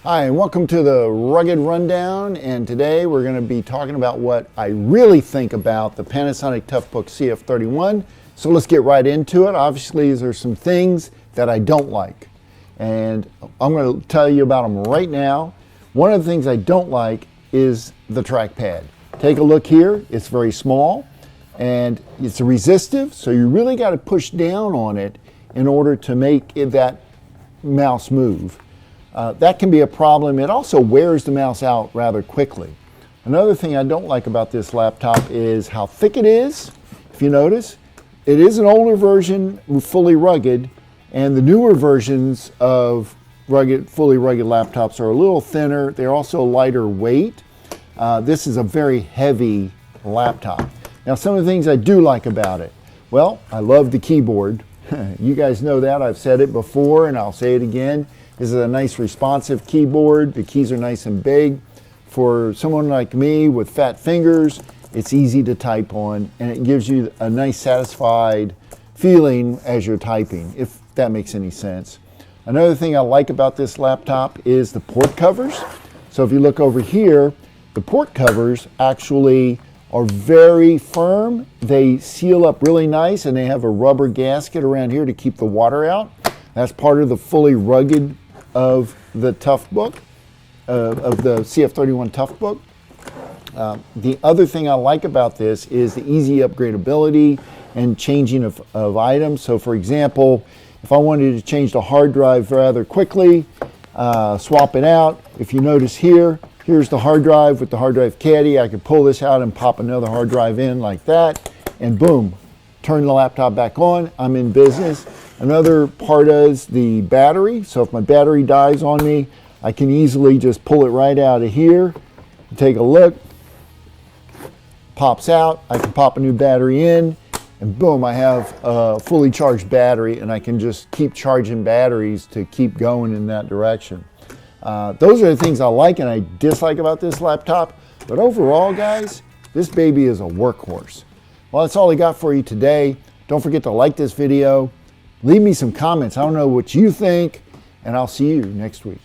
Hi, and welcome to the Rugged Rundown, and today we're going to be talking about what I really think about the Panasonic Toughbook CF-31. So let's get right into it. Obviously, there's some things that I don't like, and I'm going to tell you about them right now. One of the things I don't like is the trackpad. Take a look here. It's very small, and it's resistive, so you really got to push down on it in order to make that mouse move. That can be a problem. It also wears the mouse out rather quickly. Another thing I don't like about this laptop is how thick it is. If you notice, it is an older version, fully rugged, and the newer versions of fully rugged laptops are a little thinner. They're also lighter weight. This is a very heavy laptop. Now, some of the things I do like about it. Well, I love the keyboard. You guys know that. I've said it before, and I'll say it again. This is a nice responsive keyboard. The keys are nice and big. For someone like me with fat fingers, it's easy to type on, and it gives you a nice satisfied feeling as you're typing, if that makes any sense. Another thing I like about this laptop is the port covers. So if you look over here, the port covers actually are very firm. They seal up really nice, and they have a rubber gasket around here to keep the water out. That's part of the fully rugged of the Toughbook, of the CF-31 Toughbook. The other thing I like about this is the easy upgradability and changing of items. So for example, if I wanted to change the hard drive rather quickly, swap it out. If you notice here, here's the hard drive with the hard drive caddy. I could pull this out and pop another hard drive in like that, and boom, turn the laptop back on. I'm in business. Another part is the battery. So if my battery dies on me, I can easily just pull it right out of here. Take a look. Pops out. I can pop a new battery in, and boom, I have a fully charged battery, and I can just keep charging batteries to keep going in that direction. Those are the things I like and I dislike about this laptop. But overall, guys, this baby is a workhorse. Well, that's all I got for you today. Don't forget to like this video. Leave me some comments. I don't know what you think, and I'll see you next week.